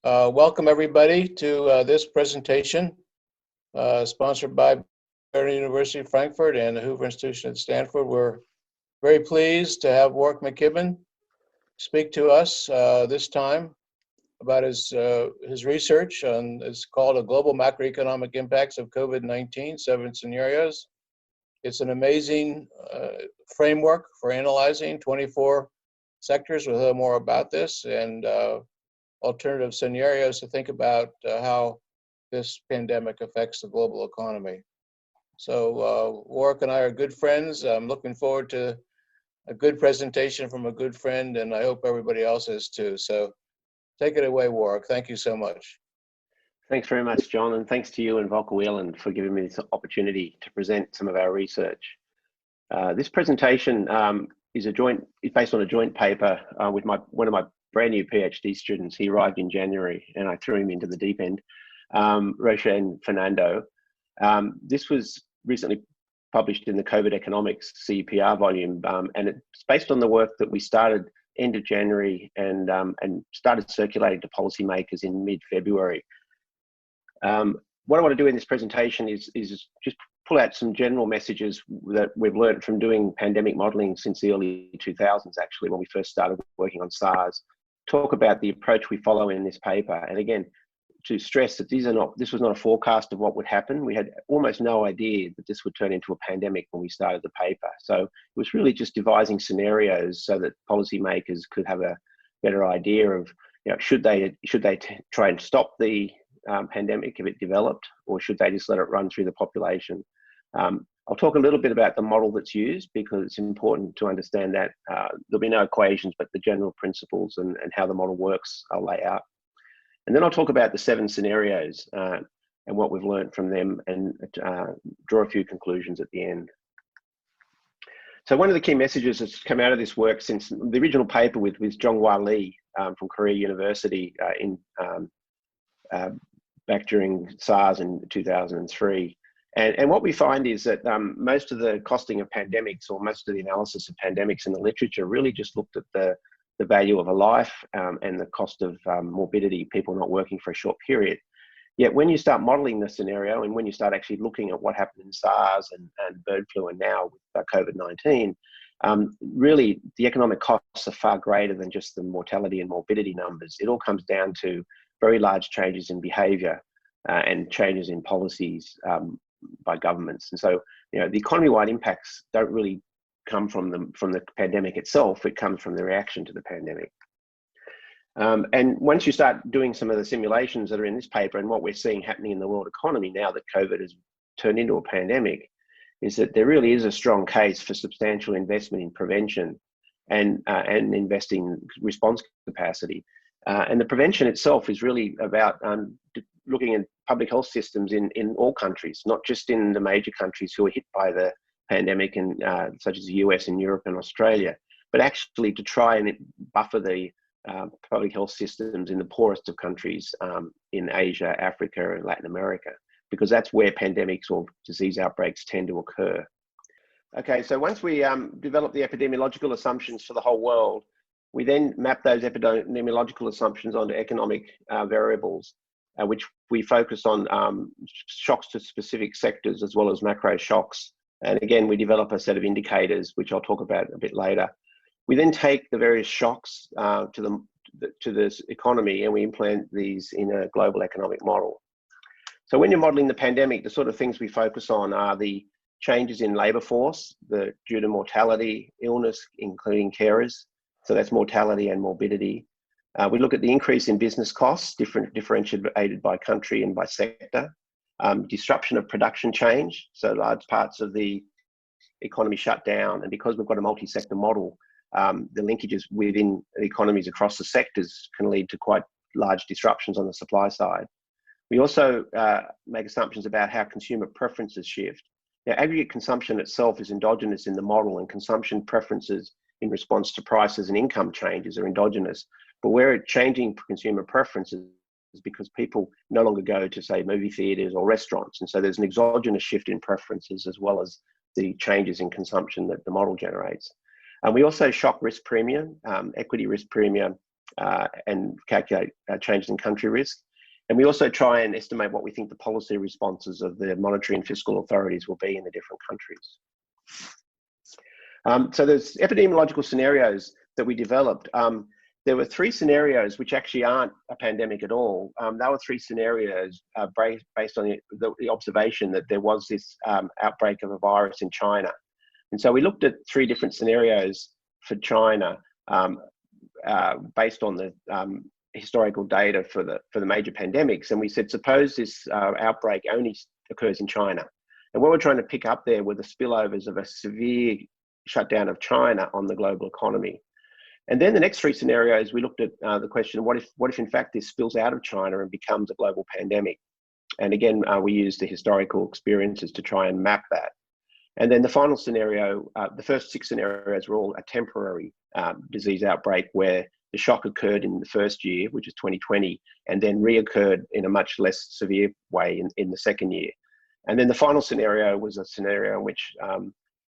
Welcome everybody to this presentation sponsored by Goethe University Frankfurt and the Hoover Institution at Stanford. We're very pleased to have Warwick McKibbin speak to us this time about his research on, it's called A Global Macroeconomic Impacts of COVID-19, 7 Scenarios. It's an amazing framework for analyzing 24 sectors. We'll hear more about this and alternative scenarios to think about how this pandemic affects the global economy. So Warwick and I are good friends. I'm looking forward to a good presentation from a good friend, and I hope everybody else is too. So take it away, Warwick. Thank you so much. Thanks very much, John, and thanks to you and Volker Wieland for giving me this opportunity to present some of our research. This presentation is based on a joint paper with one of my brand new PhD students. He arrived in January and I threw him into the deep end, Roshen Fernando. This was recently published in the COVID-Economics CEPR volume, and it's based on the work that we started end of January and started circulating to policymakers in mid-February. What I want to do in this presentation is just pull out some general messages that we've learned from doing pandemic modeling since the early 2000s, actually, when we first started working on SARS. Talk about the approach we follow in this paper, and again, to stress that this was not a forecast of what would happen. We had almost no idea that this would turn into a pandemic when we started the paper. So it was really just devising scenarios so that policymakers could have a better idea of, should they try and stop the pandemic if it developed, or should they just let it run through the population? I'll talk a little bit about the model that's used because it's important to understand that there'll be no equations, but the general principles and how the model works I'll lay out. And then I'll talk about the 7 scenarios and what we've learned from them, and draw a few conclusions at the end. So one of the key messages that's come out of this work since the original paper with Zhonghua Li from Korea University back during SARS in 2003. And what we find is that most of the costing of pandemics, or most of the analysis of pandemics in the literature, really just looked at the value of a life and the cost of morbidity, people not working for a short period. Yet when you start modeling the scenario, and when you start actually looking at what happened in SARS and bird flu, and now with COVID-19, really the economic costs are far greater than just the mortality and morbidity numbers. It all comes down to very large changes in behavior and changes in policies by governments. And so, the economy-wide impacts don't really come from the pandemic itself. It comes from the reaction to the pandemic. And once you start doing some of the simulations that are in this paper, and what we're seeing happening in the world economy now that COVID has turned into a pandemic, is that there really is a strong case for substantial investment in prevention and investing response capacity. And the prevention itself is really about looking at public health systems in all countries, not just in the major countries who are hit by the pandemic, and such as the US and Europe and Australia, but actually to try and buffer the public health systems in the poorest of countries in Asia, Africa, and Latin America, because that's where pandemics or disease outbreaks tend to occur. Okay, so once we develop the epidemiological assumptions for the whole world, we then map those epidemiological assumptions onto economic variables, which we focus on shocks to specific sectors as well as macro shocks. And again, we develop a set of indicators, which I'll talk about a bit later. We then take the various shocks to this economy, and we implement these in a global economic model. So when you're modeling the pandemic, the sort of things we focus on are the changes in labor force due to mortality, illness, including carers. So that's mortality and morbidity. We look at the increase in business costs, differentiated by country and by sector. Disruption of production change, so large parts of the economy shut down, and because we've got a multi-sector model, the linkages within the economies across the sectors can lead to quite large disruptions on the supply side. We also make assumptions about how consumer preferences shift. Now, aggregate consumption itself is endogenous in the model, and consumption preferences in response to prices and income changes are endogenous. But where it's changing consumer preferences is because people no longer go to, say, movie theaters or restaurants. And so there's an exogenous shift in preferences as well as the changes in consumption that the model generates. And we also shock risk premium, equity risk premium, and calculate changes in country risk. And we also try and estimate what we think the policy responses of the monetary and fiscal authorities will be in the different countries. So there's epidemiological scenarios that we developed. There were 3 scenarios which actually aren't a pandemic at all. They were 3 scenarios based on the observation that there was this outbreak of a virus in China. And so we looked at 3 different scenarios for China based on the historical data for the major pandemics. And we said, suppose this outbreak only occurs in China. And what we're trying to pick up there were the spillovers of a severe shutdown of China on the global economy. And then the next 3 scenarios, we looked at the question, what if in fact this spills out of China and becomes a global pandemic? And again, we used the historical experiences to try and map that. And then the final scenario, the first 6 scenarios were all a temporary disease outbreak where the shock occurred in the first year, which is 2020, and then reoccurred in a much less severe way in the second year. And then the final scenario was a scenario in which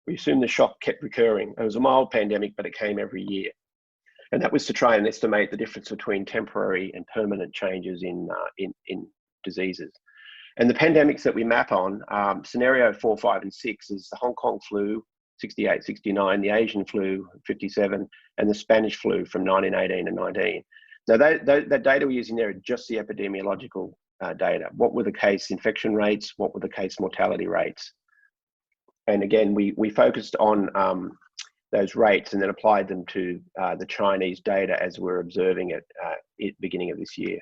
we assumed the shock kept recurring. It was a mild pandemic, but it came every year. And that was to try and estimate the difference between temporary and permanent changes in diseases. And the pandemics that we map on, scenario 4, 5, and 6 is the Hong Kong flu, 68, 69, the Asian flu, 57, and the Spanish flu from 1918 and 19. Now, that data we're using there are just the epidemiological data. What were the case infection rates? What were the case mortality rates? And again, we focused on those rates and then applied them to the Chinese data as we're observing it at the beginning of this year.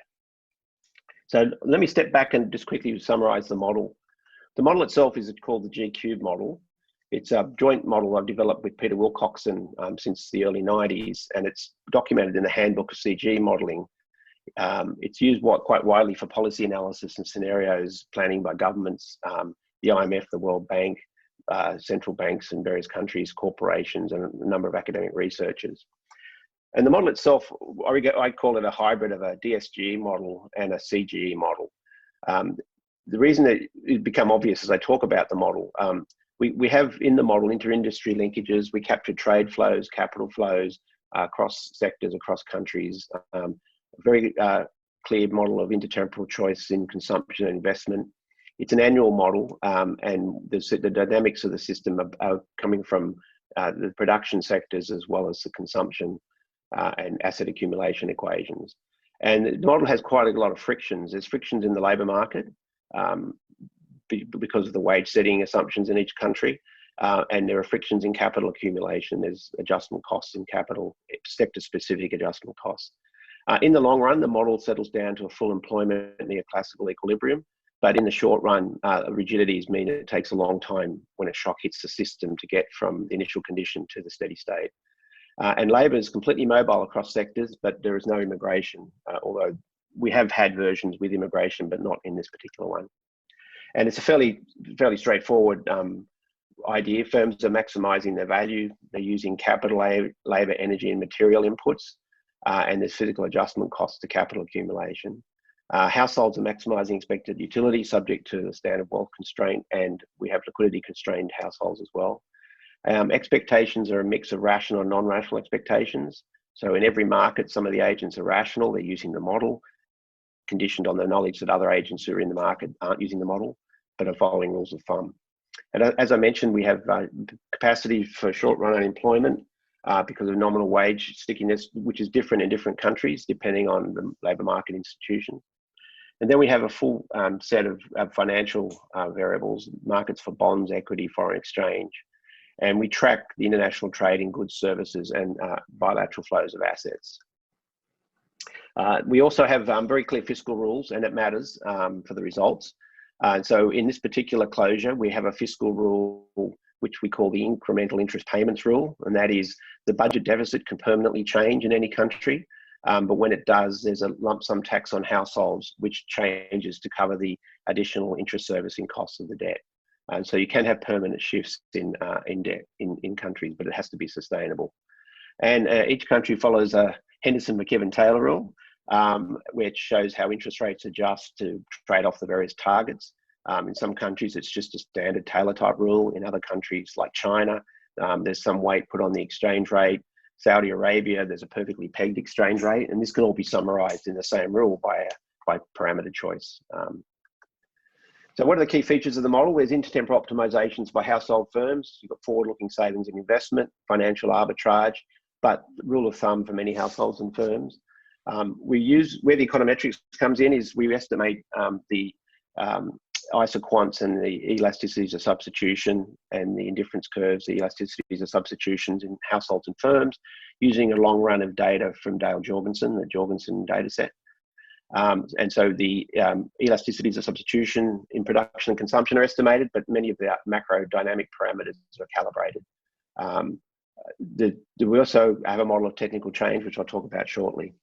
So let me step back and just quickly summarize the model. The model itself is called the Gcube model. It's a joint model I've developed with Peter Wilcoxon since the early 90s, and it's documented in the Handbook of CG Modeling. It's used quite widely for policy analysis and scenarios planning by governments, the IMF, the World Bank, central banks in various countries, corporations, and a number of academic researchers. And the model itself, I call it a hybrid of a DSGE model and a CGE model. The reason that it become obvious as I talk about the model, we have in the model inter-industry linkages. We capture trade flows, capital flows across sectors, across countries. Very clear model of intertemporal choice in consumption and investment. It's an annual model, and the dynamics of the system are coming from the production sectors as well as the consumption and asset accumulation equations. And the model has quite a lot of frictions. There's frictions in the labour market because of the wage setting assumptions in each country, and there are frictions in capital accumulation. There's adjustment costs in capital, sector-specific adjustment costs. In the long run, the model settles down to a full employment neoclassical equilibrium. But in the short run, rigidities mean it takes a long time when a shock hits the system to get from the initial condition to the steady state. And labour is completely mobile across sectors, but there is no immigration, although we have had versions with immigration, but not in this particular one. And it's a fairly straightforward idea. Firms are maximising their value. They're using capital, labour, energy, and material inputs, and there's physical adjustment costs to capital accumulation. Households are maximising expected utility subject to the standard wealth constraint, and we have liquidity constrained households as well. Expectations are a mix of rational and non-rational expectations. So in every market, some of the agents are rational, they're using the model, conditioned on the knowledge that other agents who are in the market aren't using the model, but are following rules of thumb. And as I mentioned, we have capacity for short-run unemployment because of nominal wage stickiness, which is different in different countries, depending on the labour market institution. And then we have a full set of financial variables, markets for bonds, equity, foreign exchange. And we track the international trade in goods, services, and bilateral flows of assets. We also have very clear fiscal rules, and it matters for the results. So in this particular closure, we have a fiscal rule which we call the incremental interest payments rule, and that is the budget deficit can permanently change in any country, but when it does, there's a lump sum tax on households which changes to cover the additional interest servicing costs of the debt. And so you can have permanent shifts in debt in countries, but it has to be sustainable. And each country follows a Henderson-McKibbin-Taylor rule, which shows how interest rates adjust to trade off the various targets. In some countries, it's just a standard Taylor type rule. In other countries like China, there's some weight put on the exchange rate. Saudi Arabia, there's a perfectly pegged exchange rate, and this can all be summarized in the same rule by parameter choice. So what are the key features of the model? There's intertemporal optimizations by household firms. You've got forward-looking savings and investment, financial arbitrage, but the rule of thumb for many households and firms. Where the econometrics comes in is we estimate the isoquants and the elasticities of substitution and the indifference curves, the elasticities of substitutions in households and firms, using a long run of data from Dale Jorgensen, the Jorgensen data set. And so the elasticities of substitution in production and consumption are estimated, but many of the macro dynamic parameters are calibrated. We also have a model of technical change, which I'll talk about shortly.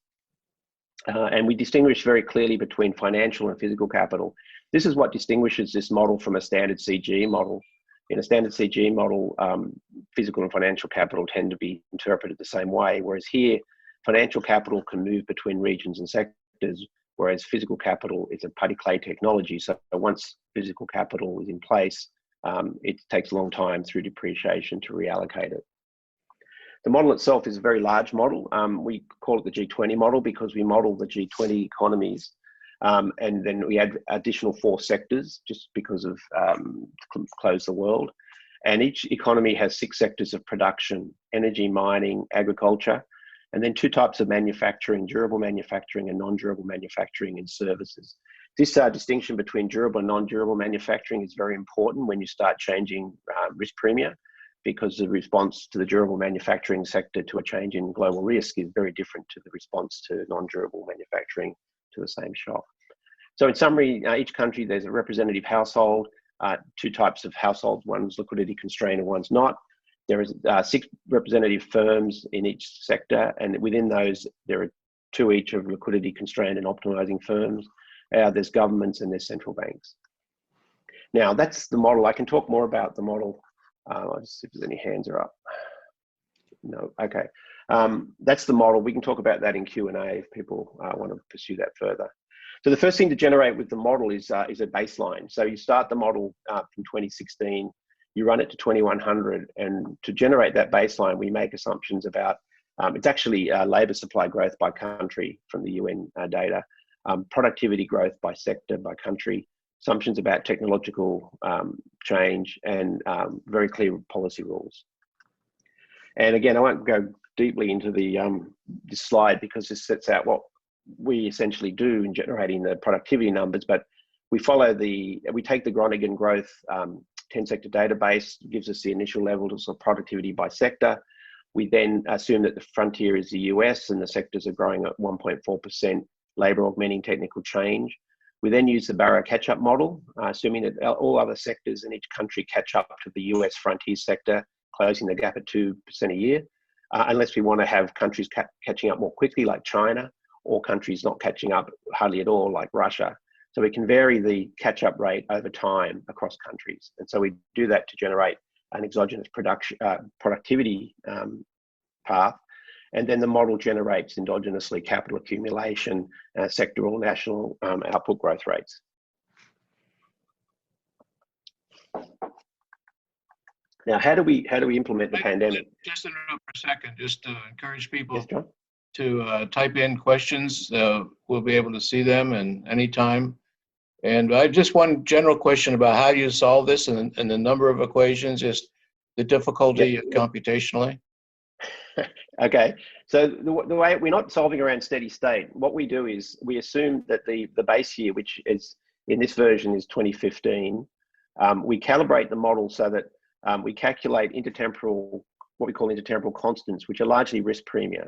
And we distinguish very clearly between financial and physical capital. This is what distinguishes this model from a standard CGE model. In a standard CGE model, physical and financial capital tend to be interpreted the same way, whereas here, financial capital can move between regions and sectors, whereas physical capital is a putty clay technology. So once physical capital is in place, it takes a long time through depreciation to reallocate it. The model itself is a very large model. We call it the G20 model because we model the G20 economies, and then we add additional 4 sectors just because of close the world. And each economy has 6 sectors of production: energy, mining, agriculture, and then 2 types of manufacturing: durable manufacturing and non-durable manufacturing and services. This distinction between durable and non-durable manufacturing is very important when you start changing risk premia, because the response to the durable manufacturing sector to a change in global risk is very different to the response to non-durable manufacturing to the same shock. So in summary, each country, there's a representative household, 2 types of households: one's liquidity constrained and one's not. There is 6 representative firms in each sector, and within those, there are 2 each of liquidity constrained and optimizing firms. There's governments and there's central banks. Now, that's the model. I can talk more about the model. I'll just see if there's any hands are up. No, okay. That's the model. We can talk about that in Q&A if people want to pursue that further. So the first thing to generate with the model is a baseline. So you start the model from 2016, you run it to 2100, and to generate that baseline, we make assumptions about, it's actually labour supply growth by country from the UN data, productivity growth by sector, by country, assumptions about technological change, and very clear policy rules. And again, I won't go deeply into this slide because this sets out what we essentially do in generating the productivity numbers, but we take the Groningen growth 10-sector database, gives us the initial levels of productivity by sector. We then assume that the frontier is the US and the sectors are growing at 1.4%, labour augmenting technical change. We then use the Barrow catch-up model, assuming that all other sectors in each country catch up to the US frontier sector, closing the gap at 2% a year, unless we want to have countries catching up more quickly like China, or countries not catching up hardly at all like Russia. So we can vary the catch-up rate over time across countries. And so we do that to generate an exogenous productivity path. And then the model generates endogenously capital accumulation, sectoral national output growth rates. Now, how do we implement the pandemic? Just interrupt for a second, just to encourage people. Yes, John? To type in questions. We'll be able to see them and anytime. And I just one general question about how you solve this and the number of equations, just the difficulty computationally. Okay, so the way we're not solving around steady state. What we do is we assume that the base year, which is in this version is 2015, we calibrate the model so that we calculate intertemporal, what we call intertemporal constants, which are largely risk premia.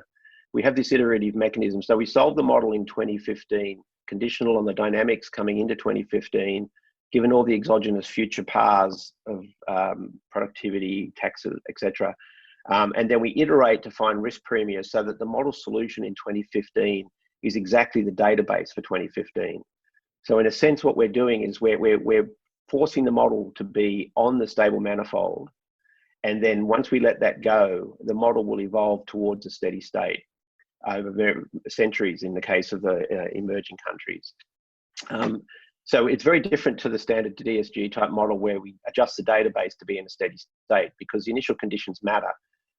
We have this iterative mechanism. So we solved the model in 2015, conditional on the dynamics coming into 2015, given all the exogenous future paths of productivity, taxes, etc. And then we iterate to find risk premia so that the model solution in 2015 is exactly the database for 2015. So in a sense, what we're doing is we're forcing the model to be on the stable manifold. And then once we let that go, the model will evolve towards a steady state over centuries in the case of the emerging countries. So it's very different to the standard DSG type model where we adjust the database to be in a steady state because the initial conditions matter.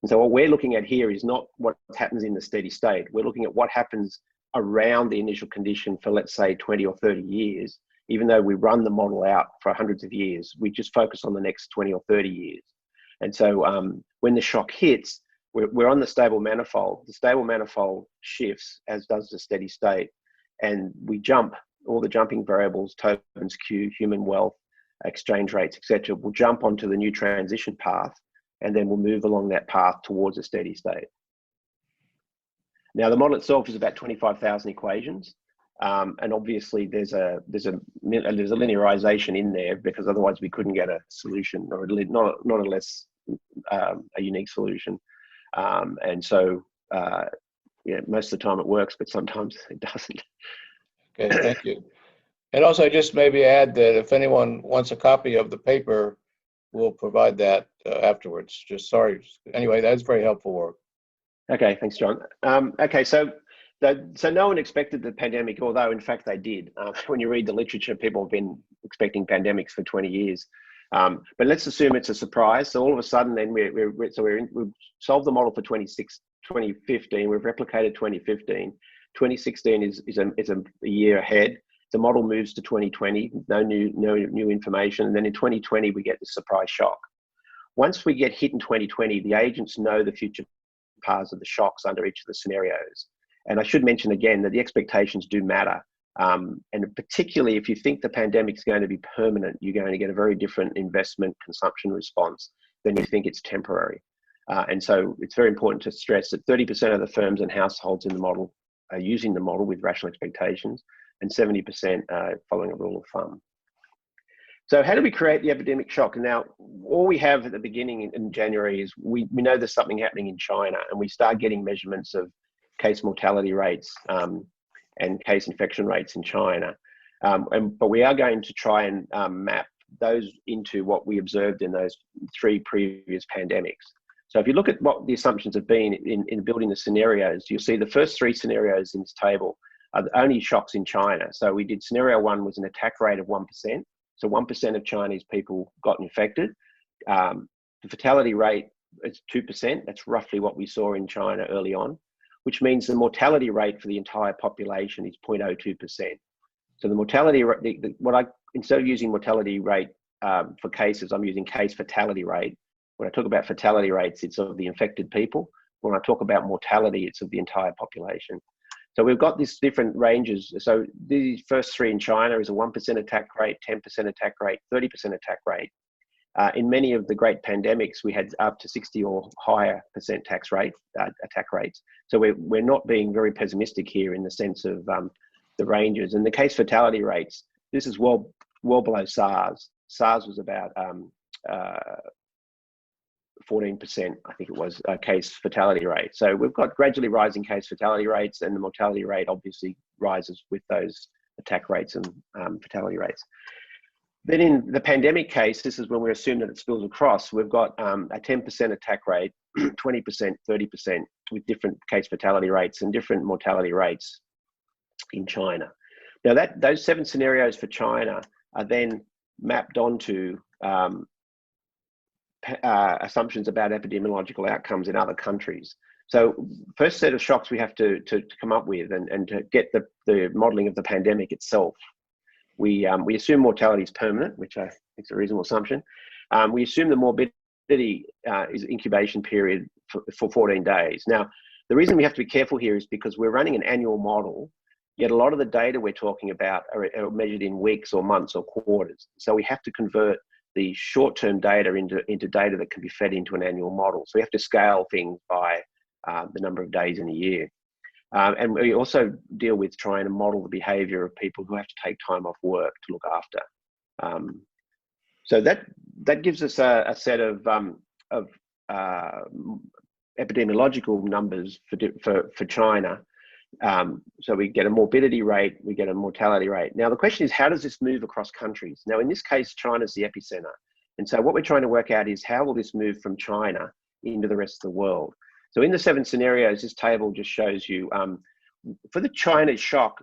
And so what we're looking at here is not what happens in the steady state. We're looking at what happens around the initial condition for, let's say, 20 or 30 years. Even though we run the model out for hundreds of years, we just focus on the next 20 or 30 years. And so when the shock hits, we're on the stable manifold. The stable manifold shifts, as does the steady state. And we jump, all the jumping variables, tokens, Q, human wealth, exchange rates, etc., will jump onto the new transition path, and then we'll move along that path towards a steady state. Now, the model itself is about 25,000 equations. And obviously there's a linearization in there, because otherwise we couldn't get a solution, or not a less a unique solution. And so yeah, most of the time it works, but sometimes it doesn't. Okay, thank you. And also just maybe add that if anyone wants a copy of the paper, we'll provide that afterwards. Just sorry. Anyway, that's very helpful work. Okay, thanks, John. Okay, so no one expected the pandemic, although in fact they did. When you read the literature, people have been expecting pandemics for 20 years. But let's assume it's a surprise. So all of a sudden, then we've solved the model for 2015. We've replicated 2015. 2016 is a year ahead. The model moves to 2020. No new information. And then in 2020, we get the surprise shock. Once we get hit in 2020, the agents know the future paths of the shocks under each of the scenarios. And I should mention again that the expectations do matter. And particularly if you think the pandemic is going to be permanent, you're going to get a very different investment consumption response than you think it's temporary. And so it's very important to stress that 30% of the firms and households in the model are using the model with rational expectations, and 70% following a rule of thumb. So how do we create the epidemic shock? And now all we have at the beginning in January is we know there's something happening in China, and we start getting measurements of case mortality rates and case infection rates in China. But we are going to try and map those into what we observed in those 3 previous pandemics. So if you look at what the assumptions have been in building the scenarios, you'll see the first 3 scenarios in this table are the only shocks in China. So we did scenario 1 was an attack rate of 1%. So 1% of Chinese people got infected. The fatality rate is 2%. That's roughly what we saw in China early on, which means the mortality rate for the entire population is 0.02%. So the mortality rate, instead of using mortality rate for cases, I'm using case fatality rate. When I talk about fatality rates, it's of the infected people. When I talk about mortality, it's of the entire population. So we've got these different ranges. So these first 3 in China is a 1% attack rate, 10% attack rate, 30% attack rate. In many of the great pandemics, we had up to 60 or higher % attack rates. So we're not being very pessimistic here in the sense of the ranges. And the case fatality rates, this is well below SARS. SARS was about 14%, I think it was, case fatality rate. So we've got gradually rising case fatality rates, and the mortality rate obviously rises with those attack rates and fatality rates. Then in the pandemic case, this is when we assume that it spills across. We've got a 10% attack rate, 20%, 30%, with different case fatality rates and different mortality rates in China. Now those 7 scenarios for China are then mapped onto assumptions about epidemiological outcomes in other countries. So first set of shocks we have to come up with and to get the modeling of the pandemic itself. We assume mortality is permanent, which I think is a reasonable assumption. We assume the morbidity is incubation period for 14 days. Now, the reason we have to be careful here is because we're running an annual model, yet a lot of the data we're talking about are measured in weeks or months or quarters. So we have to convert the short-term data into data that can be fed into an annual model. So we have to scale things by the number of days in a year. And we also deal with trying to model the behavior of people who have to take time off work to look after. So that gives us a set of epidemiological numbers for China. So we get a morbidity rate, we get a mortality rate. Now the question is, how does this move across countries? Now in this case, China's the epicenter. And so what we're trying to work out is how will this move from China into the rest of the world? So in the 7 scenarios, this table just shows you, for the China shock,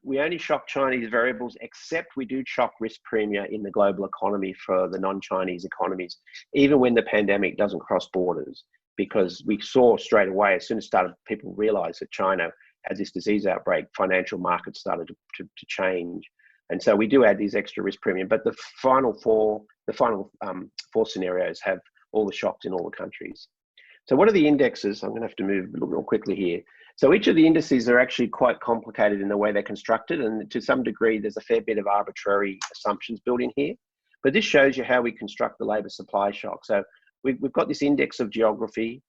we only shock Chinese variables, except we do shock risk premia in the global economy for the non-Chinese economies, even when the pandemic doesn't cross borders. because we saw straight away, as soon as people realized that China had this disease outbreak, financial markets started to change. And so we do add these extra risk premium, but the final four scenarios have all the shocks in all the countries. So what are the indexes? I'm going to have to move a little more quickly here. So each of the indices are actually quite complicated in the way they're constructed, and to some degree, there's a fair bit of arbitrary assumptions built in here. But this shows you how we construct the labour supply shock. So we've got this index of geography,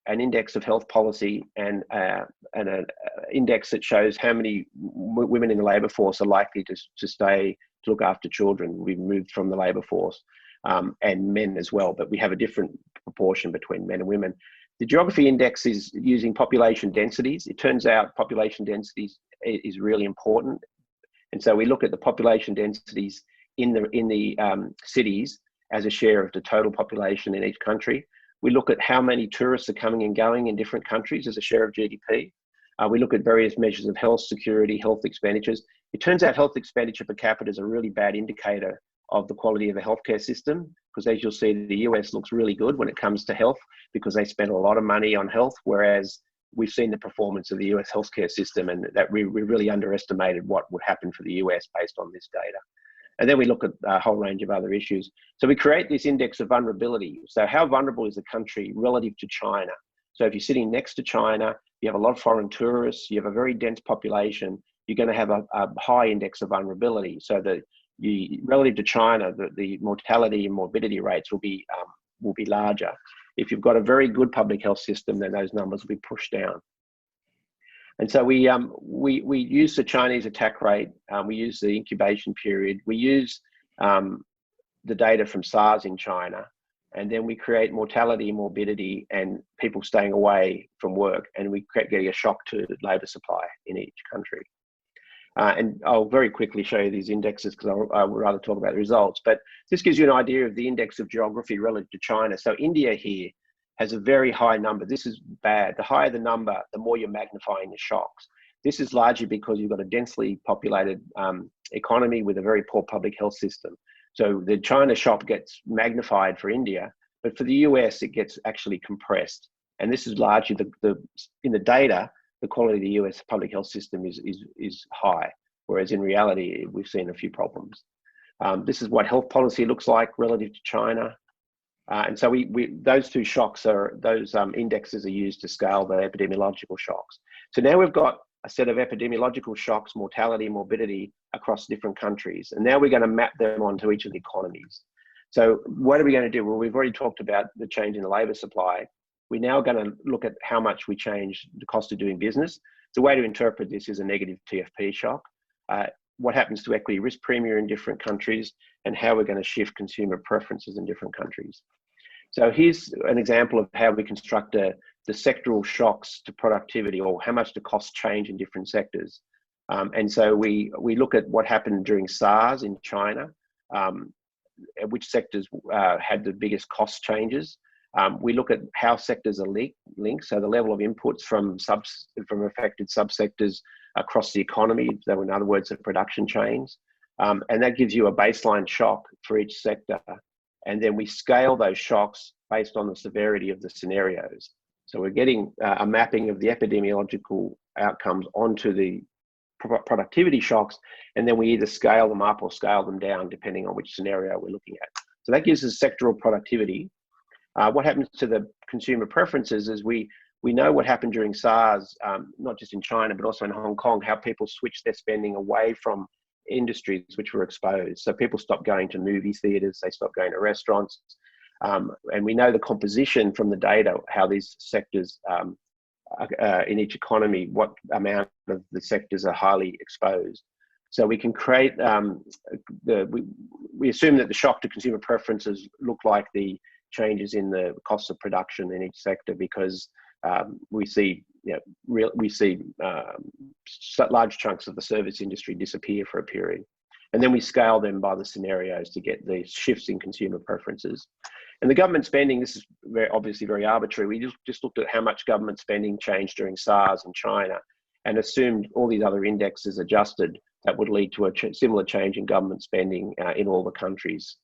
an index of health policy, and an index that shows how many women in the labour force are likely to stay to look after children. We've moved from the labour force, and men as well, but we have a different proportion between men and women. The geography index is using population densities. It turns out population densities is really important. And so we look at the population densities in the cities as a share of the total population in each country. We look at how many tourists are coming and going in different countries as a share of GDP. We look at various measures of health security, health expenditures. It turns out health expenditure per capita is a really bad indicator of the quality of the healthcare system, because as you'll see, the US looks really good when it comes to health because they spend a lot of money on health, whereas we've seen the performance of the US healthcare system, and that we really underestimated what would happen for the US based on this data. And then we look at a whole range of other issues. So we create this index of vulnerability. So how vulnerable is the country relative to China? So if you're sitting next to China, you have a lot of foreign tourists, you have a very dense population, you're going to have a high index of vulnerability. So that relative to China, the mortality and morbidity rates will be larger. If you've got a very good public health system, then those numbers will be pushed down. And so we use the Chinese attack rate, we use the incubation period, we use the data from SARS in China, and then we create mortality, morbidity, and people staying away from work, and we getting a shock to labour supply in each country. And I'll very quickly show you these indexes because I would rather talk about the results, but this gives you an idea of the index of geography relative to China. So India here has a very high number. This is bad. The higher the number, the more you're magnifying the shocks. This is largely because you've got a densely populated economy with a very poor public health system. So the China shock gets magnified for India, but for the US, it gets actually compressed. And this is largely in the data, the quality of the US public health system is high, whereas in reality, we've seen a few problems. This is what health policy looks like relative to China. And so those two shocks those indexes are used to scale the epidemiological shocks. So now we've got a set of epidemiological shocks, mortality, morbidity across different countries. And now we're going to map them onto each of the economies. So what are we going to do? Well, we've already talked about the change in the labour supply. We're now going to look at how much we change the cost of doing business. The way to interpret this is a negative TFP shock. What happens to equity risk premium in different countries, and how we're going to shift consumer preferences in different countries. So here's an example of how we construct the sectoral shocks to productivity, or how much the costs change in different sectors. And so we look at what happened during SARS in China, which sectors had the biggest cost changes. We look at how sectors are linked, so the level of inputs from affected subsectors across the economy, so in other words, the production chains. And that gives you a baseline shock for each sector. And then we scale those shocks based on the severity of the scenarios. So we're getting a mapping of the epidemiological outcomes onto the productivity shocks, and then we either scale them up or scale them down depending on which scenario we're looking at. So that gives us sectoral productivity. What happens to the consumer preferences is we know what happened during SARS, not just in China, but also in Hong Kong, how people switched their spending away from industries which were exposed. So people stopped going to movie theaters, they stopped going to restaurants. And we know the composition from the data, how these sectors in each economy, what amount of the sectors are highly exposed. So we can create, we assume that the shock to consumer preferences look like the changes in the cost of production in each sector, because we see, large chunks of the service industry disappear for a period. And then we scale them by the scenarios to get the shifts in consumer preferences. And the government spending, this is obviously very arbitrary. We just looked at how much government spending changed during SARS in China and assumed all these other indexes adjusted that would lead to a similar change in government spending in all the countries.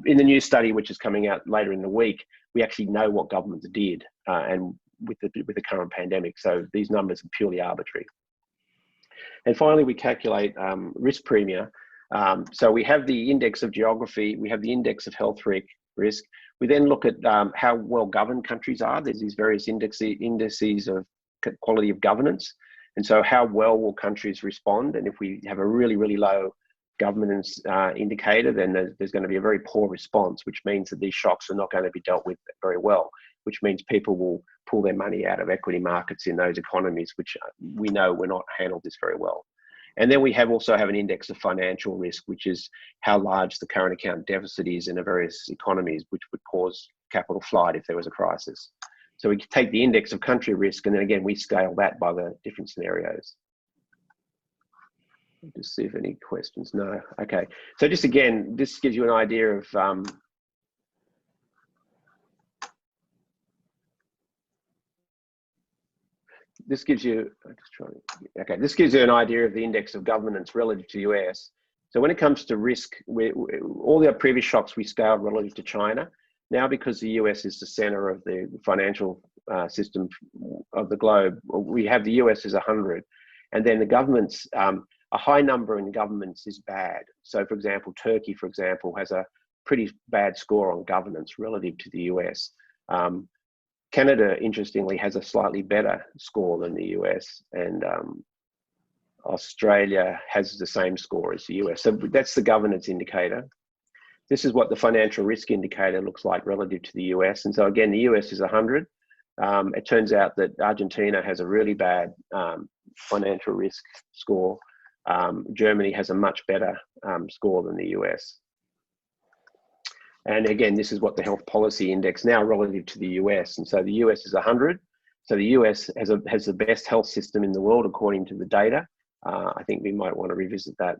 In the new study, which is coming out later in the week, we actually know what governments did, and with the current pandemic. So these numbers are purely arbitrary. And finally, we calculate risk premia. So we have the index of geography, we have the index of health risk. We then look at how well governed countries are. There's these various indices of quality of governance. And so how well will countries respond? And if we have a really, really low governance indicator, then there's going to be a very poor response, which means that these shocks are not going to be dealt with very well, which means people will pull their money out of equity markets in those economies, which we know we're not handled this very well. And then we also have an index of financial risk, which is how large the current account deficit is in the various economies, which would cause capital flight if there was a crisis. So we take the index of country risk, and then again, we scale that by the different scenarios. Just see if any questions. No. Okay. So just again, this gives you an idea of this gives you an idea of the index of governance relative to the US. So when it comes to risk, all the previous shocks we scaled relative to China. Now, because the US is the center of the financial system of the globe, we have the US as 100, and then the governments. A high number in governments is bad. So for example, Turkey, for example, has a pretty bad score on governance relative to the US. Canada, interestingly, has a slightly better score than the US, and Australia has the same score as the US. So that's the governance indicator. This is what the financial risk indicator looks like relative to the US. And so again, the US is 100. It turns out that Argentina has a really bad financial risk score. Germany has a much better score than the US. And again, this is what the health policy index now relative to the US. And so the US is 100. So the US has the best health system in the world according to the data. I think we might want to revisit that.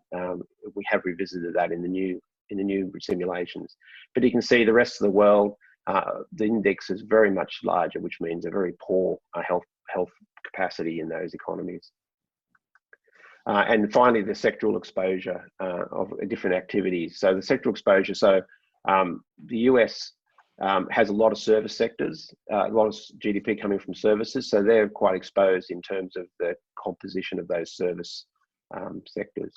We have revisited that in the new simulations. But you can see the rest of the world, the index is very much larger, which means a very poor health capacity in those economies. And finally, the sectoral exposure of different activities. So the sectoral exposure, the US has a lot of service sectors, a lot of GDP coming from services, so they're quite exposed in terms of the composition of those service sectors.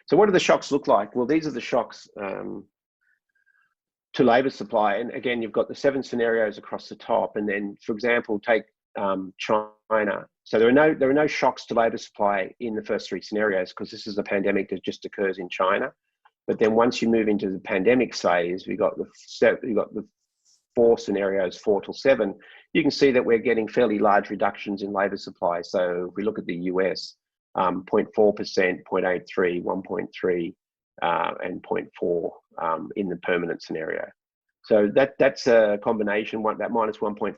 So what do the shocks look like? Well, these are the shocks to labour supply. And again, you've got the 7 scenarios across the top. And then, for example, take China. So there are no shocks to labour supply in the first 3 scenarios because this is a pandemic that just occurs in China. But then once you move into the pandemic phase, we've got the 4 scenarios, 4 till 7. You can see that we're getting fairly large reductions in labour supply. So if we look at the US, 0.4%, 0.83, 1.3, and 0.4 in the permanent scenario. So that's a combination, that minus 1.3%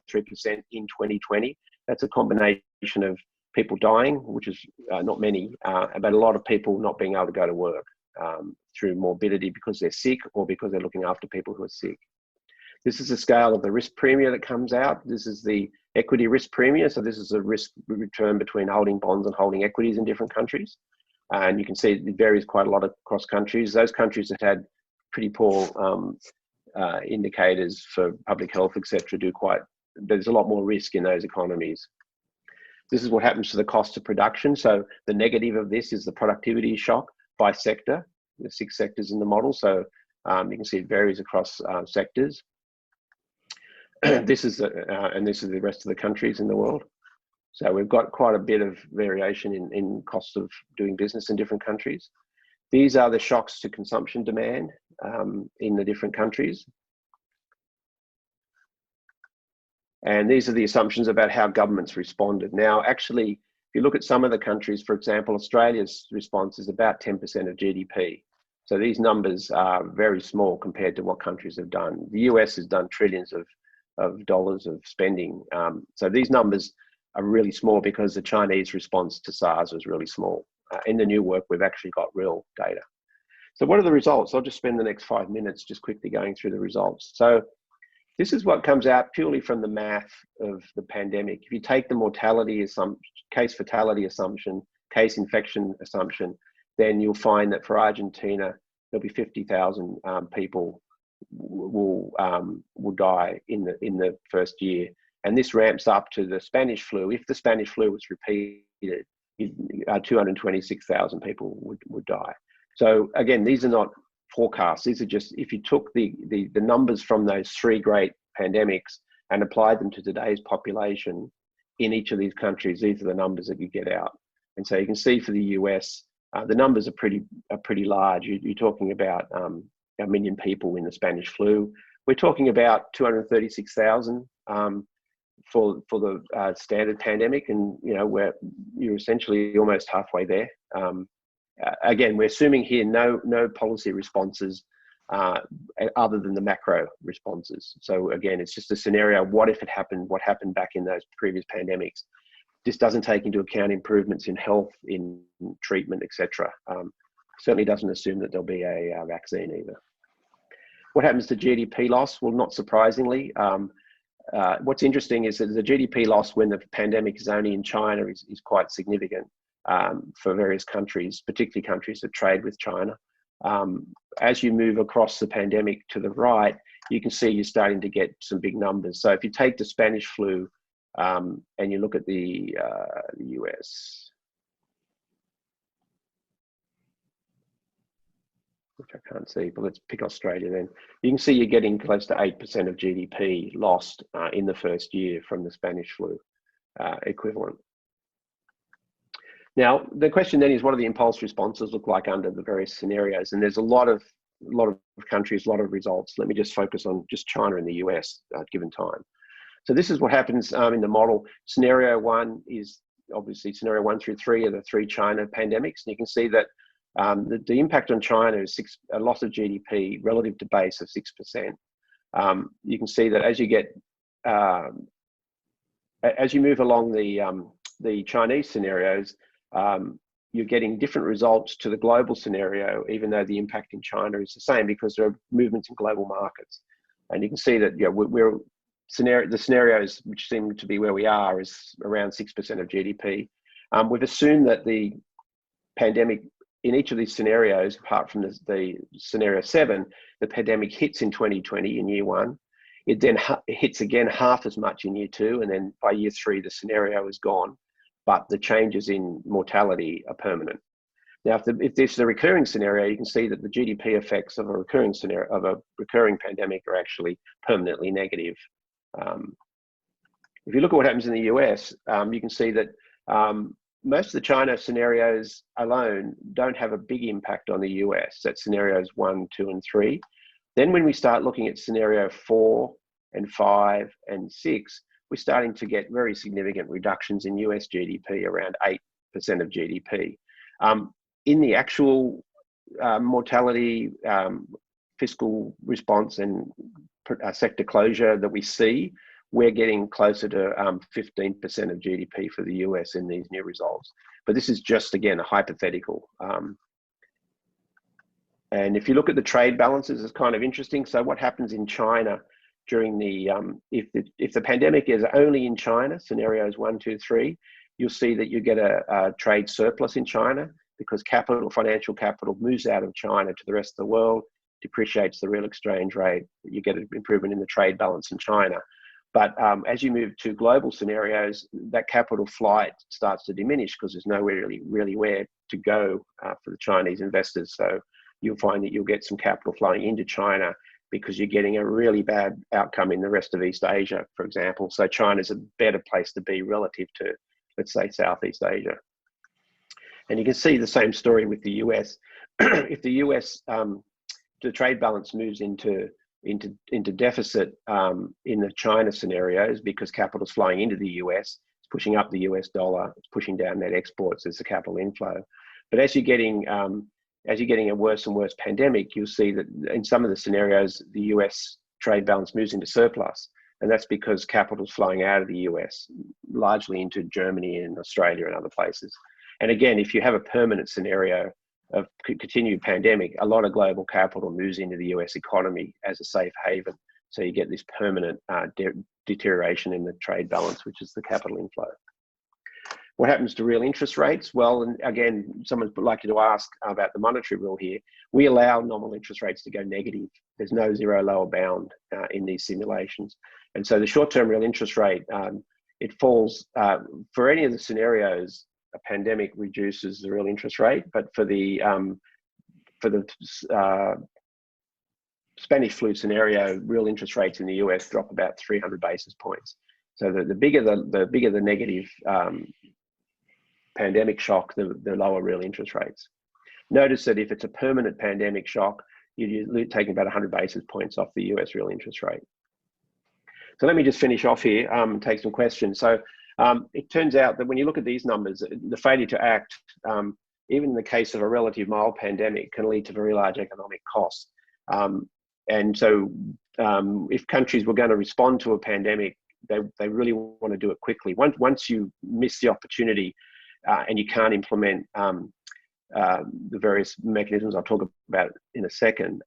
in 2020. That's a combination of people dying, which is not many, but a lot of people not being able to go to work through morbidity because they're sick or because they're looking after people who are sick. This is the scale of the risk premia that comes out. This is the equity risk premia. So this is a risk return between holding bonds and holding equities in different countries. And you can see it varies quite a lot across countries. Those countries that had pretty poor indicators for public health, etc., there's a lot more risk in those economies. This is what happens to the cost of production. So the negative of this is the productivity shock by sector. There's 6 sectors in the model. So you can see it varies across sectors. This is the rest of the countries in the world. So we've got quite a bit of variation in cost of doing business in different countries. These are the shocks to consumption demand in the different countries. And these are the assumptions about how governments responded. Now, actually, if you look at some of the countries, for example, Australia's response is about 10% of GDP. So these numbers are very small compared to what countries have done. The US has done trillions of dollars of spending. So these numbers are really small because the Chinese response to SARS was really small. In the new work, we've actually got real data. So what are the results? I'll just spend the next 5 minutes just quickly going through the results. So this is what comes out purely from the math of the pandemic. If you take the mortality assumption, case fatality assumption, case infection assumption, then you'll find that for Argentina, there'll be 50,000 people will die in the first year, and this ramps up to the Spanish flu. If the Spanish flu was repeated, 226,000 people would die. So again, these are not forecasts. These are just, if you took the numbers from those three great pandemics and applied them to today's population in each of these countries, these are the numbers that you get out. And so you can see for the US, the numbers are pretty large. You're talking about 1 million people in the Spanish flu. We're talking about 236,000 for the standard pandemic, and you're essentially almost halfway there. Again, we're assuming here no policy responses other than the macro responses. So again, it's just a scenario. What if it happened? What happened back in those previous pandemics? This doesn't take into account improvements in health, in treatment, etc. Certainly doesn't assume that there'll be a vaccine either. What happens to GDP loss? Well, not surprisingly, what's interesting is that the GDP loss when the pandemic is only in China is quite significant for various countries, particularly countries that trade with China. As you move across the pandemic to the right, you can see you're starting to get some big numbers. So if you take the Spanish flu and you look at the US, which I can't see, but let's pick Australia then. You can see you're getting close to 8% of GDP lost in the first year from the Spanish flu equivalent. Now, the question then is, what do the impulse responses look like under the various scenarios? And there's a lot of countries, a lot of results. Let me just focus on just China and the US given time. So this is what happens in the model. Scenario 1 is obviously scenario 1 through 3 are the 3 China pandemics. And you can see that the impact on China is a loss of GDP relative to base of 6%. You can see that as you get, as you move along the Chinese scenarios, you're getting different results to the global scenario, even though the impact in China is the same because there are movements in global markets. And you can see that the scenarios which seem to be where we are is around 6% of GDP. We've assumed that the pandemic in each of these scenarios, apart from the scenario 7, the pandemic hits in 2020 in year 1. It then hits again half as much in year 2, and then by year 3 the scenario is gone, but the changes in mortality are permanent. Now, if this is a recurring scenario, you can see that the GDP effects of a recurring scenario, of a recurring pandemic, are actually permanently negative. If you look at what happens in the US, you can see that most of the China scenarios alone don't have a big impact on the US. That's scenarios 1, 2, and 3. Then when we start looking at scenario 4 and 5 and 6, we're starting to get very significant reductions in US GDP, around 8% of GDP. In the actual mortality, fiscal response and sector closure that we see, we're getting closer to 15% of GDP for the US in these new results. But this is just, again, a hypothetical. And if you look at the trade balances, it's kind of interesting. So what happens in China during the, if the pandemic is only in China, scenarios 1, 2, 3, you'll see that you get a trade surplus in China because capital, financial capital, moves out of China to the rest of the world, depreciates the real exchange rate. You get an improvement in the trade balance in China. But as you move to global scenarios, that capital flight starts to diminish because there's nowhere really where to go for the Chinese investors. So you'll find that you'll get some capital flowing into China because you're getting a really bad outcome in the rest of East Asia, for example. So China's a better place to be relative to, let's say, Southeast Asia. And you can see the same story with the US. If the US, the trade balance moves into deficit in the China scenarios because capital's flying into the US, it's pushing up the US dollar, it's pushing down net exports as the capital inflow. But as you're getting a worse and worse pandemic, you'll see that in some of the scenarios, the US trade balance moves into surplus. And that's because capital's flowing out of the US, largely into Germany and Australia and other places. And again, if you have a permanent scenario of continued pandemic, a lot of global capital moves into the US economy as a safe haven. So you get this permanent deterioration in the trade balance, which is the capital inflow. What happens to real interest rates? Well, and again, someone's likely to ask about the monetary rule here. We allow nominal interest rates to go negative. There's no zero lower bound in these simulations. And so the short-term real interest rate, it falls for any of the scenarios. A pandemic reduces the real interest rate, but for the Spanish flu scenario, real interest rates in the US drop about 300 basis points. So the bigger the negative pandemic shock, the lower real interest rates. Notice that if it's a permanent pandemic shock, you're taking about 100 basis points off the US real interest rate. So let me just finish off here and take some questions. So it turns out that when you look at these numbers, the failure to act, even in the case of a relative mild pandemic, can lead to very large economic costs. And so if countries were going to respond to a pandemic, they really want to do it quickly. Once you miss the opportunity and you can't implement the various mechanisms I'll talk about in a second,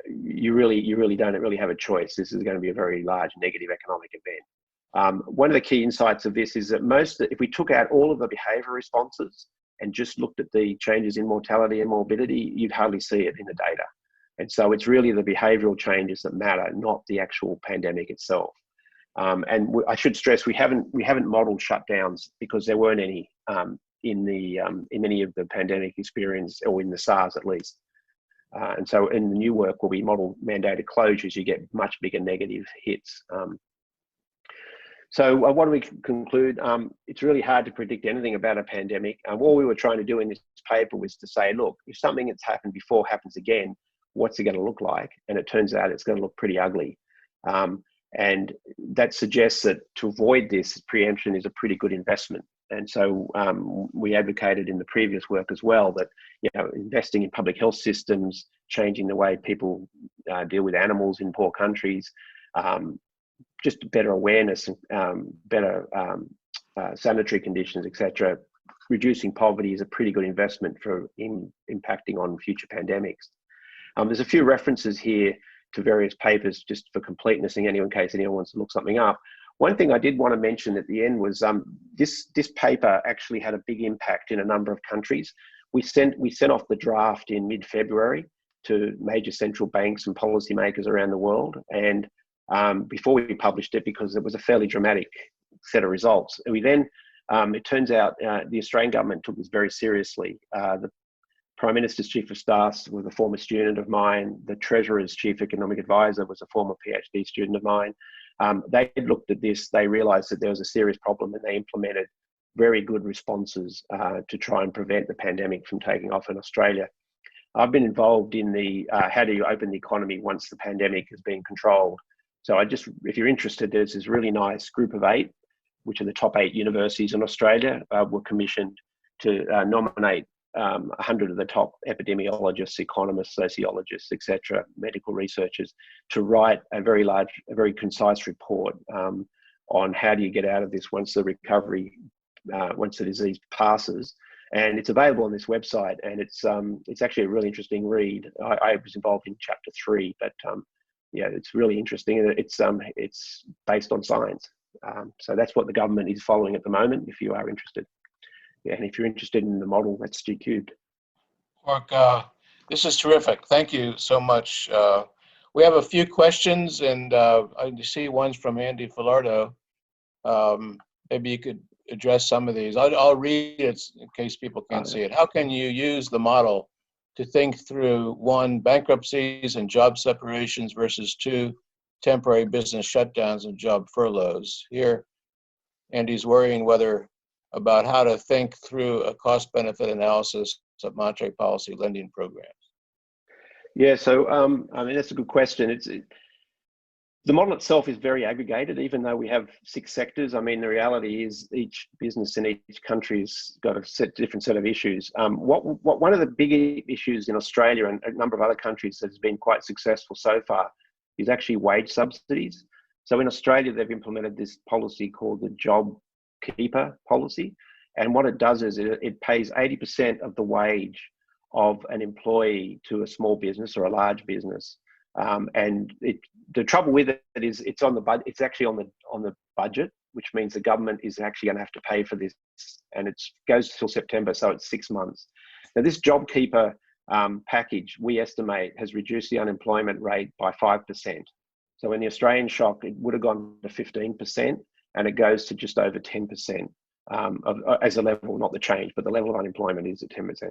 you really don't have a choice. This is going to be a very large negative economic event. One of the key insights of this is that if we took out all of the behaviour responses and just looked at the changes in mortality and morbidity, you'd hardly see it in the data. And so it's really the behavioural changes that matter, not the actual pandemic itself. And I should stress we haven't modelled shutdowns because there weren't any in any of the pandemic experience, or in the SARS at least. And so in the new work where we model mandated closures, you get much bigger negative hits. So what do we conclude? It's really hard to predict anything about a pandemic. All we were trying to do in this paper was to say, look, if something that's happened before happens again, what's it going to look like? And it turns out it's going to look pretty ugly. And that suggests that to avoid this, preemption is a pretty good investment. And so we advocated in the previous work as well that, investing in public health systems, changing the way people deal with animals in poor countries, just better awareness, better sanitary conditions, etc. Reducing poverty is a pretty good investment for impacting on future pandemics. There's a few references here to various papers just for completeness in case anyone wants to look something up. One thing I did want to mention at the end was this paper actually had a big impact in a number of countries. We sent off the draft in mid-February to major central banks and policymakers around the world, and before we published it, because it was a fairly dramatic set of results. And we then, it turns out the Australian government took this very seriously. The Prime Minister's Chief of Staff was a former student of mine. The Treasurer's Chief Economic Advisor was a former Ph.D. student of mine. They looked at this, they realised that there was a serious problem, and they implemented very good responses to try and prevent the pandemic from taking off in Australia. I've been involved in the how do you open the economy once the pandemic has been controlled. So if you're interested, there's this really nice group of 8, which are the top 8 universities in Australia, were commissioned to nominate 100 of the top epidemiologists, economists, sociologists, etc., medical researchers, to write a very concise report on how do you get out of this once the recovery, once the disease passes. And it's available on this website, and it's actually a really interesting read. I was involved in chapter 3, but yeah, it's really interesting, and it's based on science. So that's what the government is following at the moment, if you are interested. Yeah, and if you're interested in the model, that's Gcube. Mark, this is terrific. Thank you so much. We have a few questions, and I see one's from Andy Filardo. Maybe you could address some of these. I'll read it in case people can't see it. How can you use the model to think through 1, bankruptcies and job separations versus 2, temporary business shutdowns and job furloughs? Here, Andy's worrying about how to think through a cost-benefit analysis of monetary policy lending programs. Yeah, so I mean, that's a good question. The model itself is very aggregated, even though we have 6 sectors. I mean, the reality is each business in each country's got a different set of issues. One of the big issues in Australia and a number of other countries that has been quite successful so far is actually wage subsidies. So in Australia, they've implemented this policy called the Job Keeper policy. And what it does is it pays 80% of the wage of an employee to a small business or a large business. And the trouble with it is it's on the budget. It's actually on the budget, which means the government is actually going to have to pay for this, and it goes till September, so it's 6 months. Now, this JobKeeper package, we estimate, has reduced the unemployment rate by 5%. So in the Australian shock, it would have gone to 15%, and it goes to just over 10% as a level, not the change, but the level of unemployment is at 10%.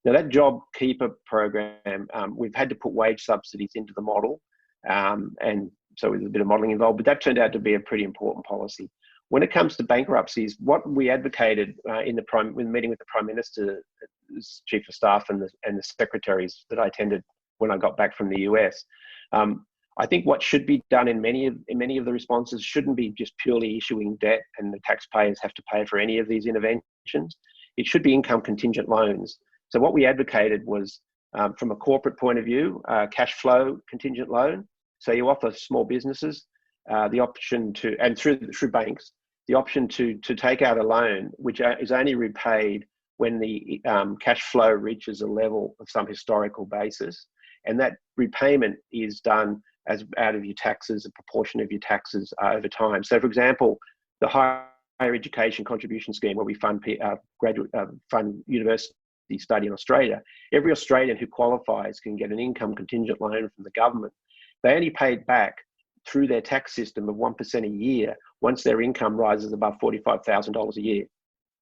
Now, that JobKeeper program, we've had to put wage subsidies into the model, and so there's a bit of modelling involved, but that turned out to be a pretty important policy. When it comes to bankruptcies, what we advocated in the meeting with the Prime Minister, Chief of Staff, and the secretaries that I attended when I got back from the US, I think what should be done in many of the responses shouldn't be just purely issuing debt and the taxpayers have to pay for any of these interventions. It should be income contingent loans. So what we advocated was, from a corporate point of view, cash flow contingent loan. So you offer small businesses the option to, and through banks, the option to take out a loan which is only repaid when the cash flow reaches a level of some historical basis, and that repayment is done as out of your taxes, a proportion of your taxes over time. So, for example, the higher education contribution scheme, where we fund fund university study in Australia, every Australian who qualifies can get an income contingent loan from the government. They only pay it back through their tax system of 1% a year once their income rises above $45,000 a year.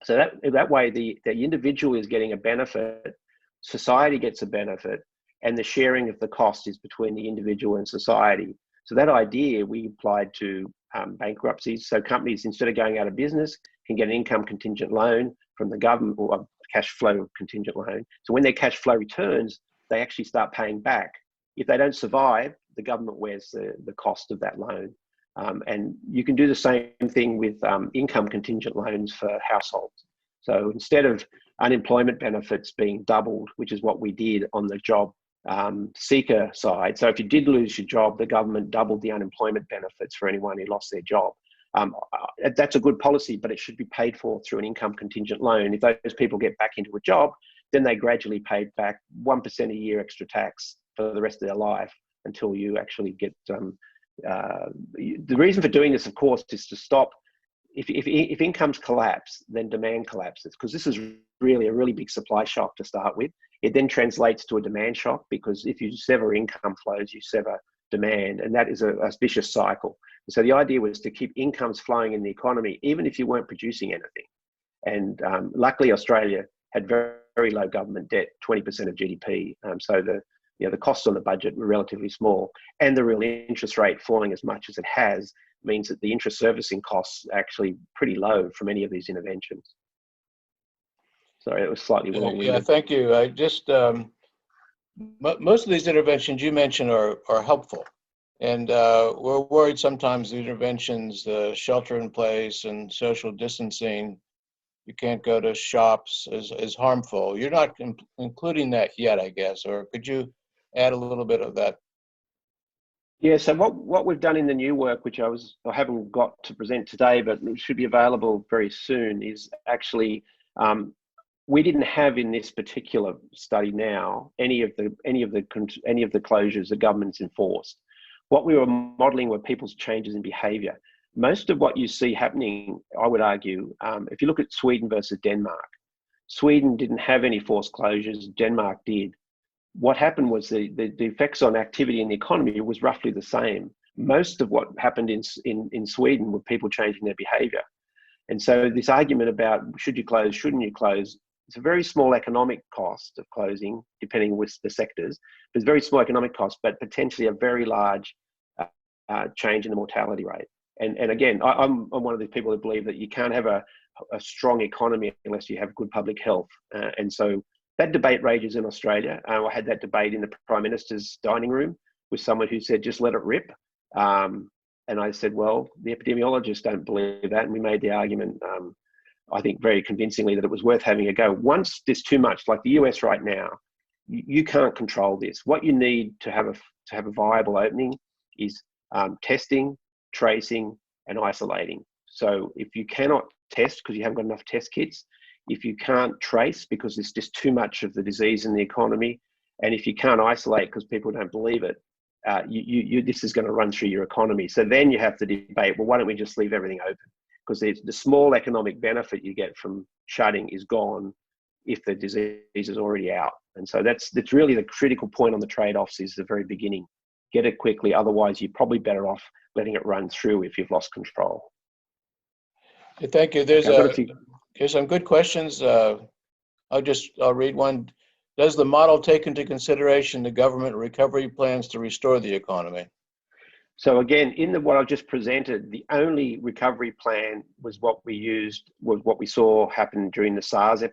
So that way the individual is getting a benefit, society gets a benefit, and the sharing of the cost is between the individual and society. So that idea we applied to bankruptcies. So companies, instead of going out of business, can get an income contingent loan from the government, or a cash flow contingent loan. So when their cash flow returns, they actually start paying back. If they don't survive, the government wears the cost of that loan. And you can do the same thing with income contingent loans for households. So instead of unemployment benefits being doubled, which is what we did on the job seeker side. So if you did lose your job, the government doubled the unemployment benefits for anyone who lost their job. That's a good policy, but it should be paid for through an income contingent loan. If those people get back into a job, then they gradually pay back 1% a year extra tax for the rest of their life until you actually get. The reason for doing this, of course, is to stop. If incomes collapse, then demand collapses, because this is really a really big supply shock to start with. It then translates to a demand shock, because if you sever income flows, you sever demand, and that is a vicious cycle. And so the idea was to keep incomes flowing in the economy, even if you weren't producing anything. And luckily, Australia had very, very low government debt, 20% of GDP. So the costs on the budget were relatively small, and the real interest rate falling as much as it has means that the interest servicing costs are actually pretty low from any of these interventions. Sorry, it was slightly long-winded. Yeah, thank you. I just most of these interventions you mentioned are helpful, and we're worried sometimes the interventions, the shelter in place and social distancing, you can't go to shops, is harmful. You're not including that yet, I guess, or could you add a little bit of that? Yeah, so what we've done in the new work, which I haven't got to present today, but it should be available very soon, is actually we didn't have in this particular study now any of the closures the government's enforced. What we were modelling were people's changes in behaviour. Most of what you see happening, I would argue, if you look at Sweden versus Denmark, Sweden didn't have any forced closures, Denmark did. What happened was the effects on activity in the economy was roughly the same. Most of what happened in Sweden were people changing their behaviour. And so this argument about should you close, shouldn't you close, it's a very small economic cost of closing, depending with the sectors. There's very small economic cost, but potentially a very large change in the mortality rate. And again, I'm one of the people who believe that you can't have a strong economy unless you have good public health. And so that debate rages in Australia. I had that debate in the Prime Minister's dining room with someone who said, just let it rip. And I said, well, the epidemiologists don't believe that. And we made the argument, I think very convincingly, that it was worth having a go. Once there's too much, like the US right now, you can't control this. What you need to have a viable opening is testing, tracing, and isolating. So if you cannot test because you haven't got enough test kits, if you can't trace because there's just too much of the disease in the economy, and if you can't isolate because people don't believe it, this is going to run through your economy. So then you have to debate, well, why don't we just leave everything open? because the small economic benefit you get from shutting is gone if the disease is already out. And so that's really the critical point on the trade-offs, is the very beginning. Get it quickly, otherwise you're probably better off letting it run through if you've lost control. Thank you. There's some good questions. I'll read one. Does the model take into consideration the government recovery plans to restore the economy? So again, in what I just presented, the only recovery plan was what we saw happen during the SARS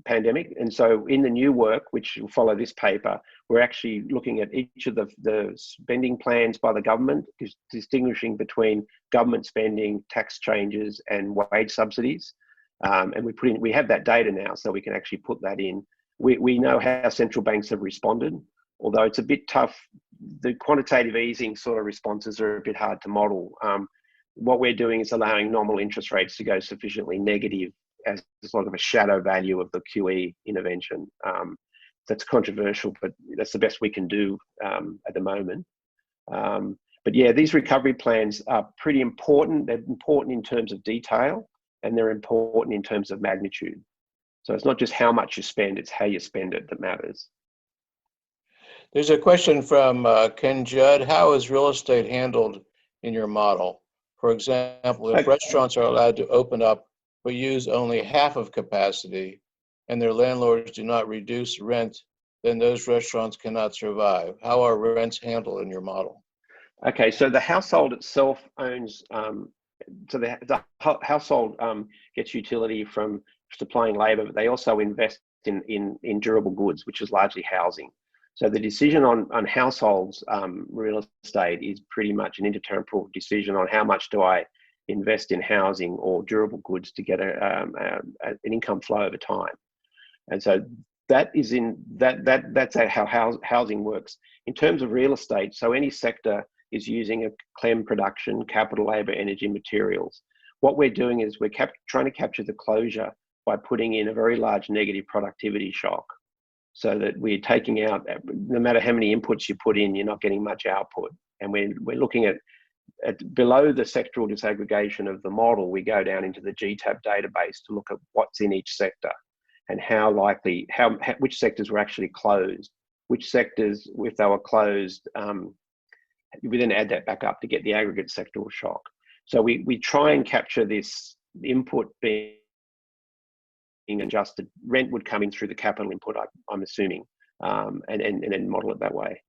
pandemic. And so in the new work, which will follow this paper, we're actually looking at each of the spending plans by the government, distinguishing between government spending, tax changes, and wage subsidies. And we have that data now, so we can actually put that in. We know how central banks have responded, although it's a bit tough. The quantitative easing sort of responses are a bit hard to model. What we're doing is allowing nominal interest rates to go sufficiently negative as sort of a shadow value of the QE intervention. That's controversial, but that's the best we can do at the moment. But yeah, these recovery plans are pretty important. They're important in terms of detail, and they're important in terms of magnitude. So it's not just how much you spend, it's how you spend it that matters. There's a question from Ken Judd. How is real estate handled in your model? For example, if restaurants are allowed to open up but use only half of capacity and their landlords do not reduce rent, then those restaurants cannot survive. How are rents handled in your model? Okay, so the household itself owns, so the household gets utility from supplying labor, but they also invest in durable goods, which is largely housing. So the decision on households real estate is pretty much an intertemporal decision on how much do I invest in housing or durable goods to get an income flow over time. And so that's how housing works. In terms of real estate, so any sector is using a clem production, capital, labor, energy, materials. What we're doing is we're trying to capture the closure by putting in a very large negative productivity shock, so that we're taking out, no matter how many inputs you put in, you're not getting much output. And we're looking at below the sectoral disaggregation of the model, we go down into the GTAB database to look at what's in each sector and how likely, which sectors were actually closed, which sectors, if they were closed, we then add that back up to get the aggregate sectoral shock. So we try and capture this input being adjusted. Rent would come in through the capital input, I'm assuming, and then model it that way.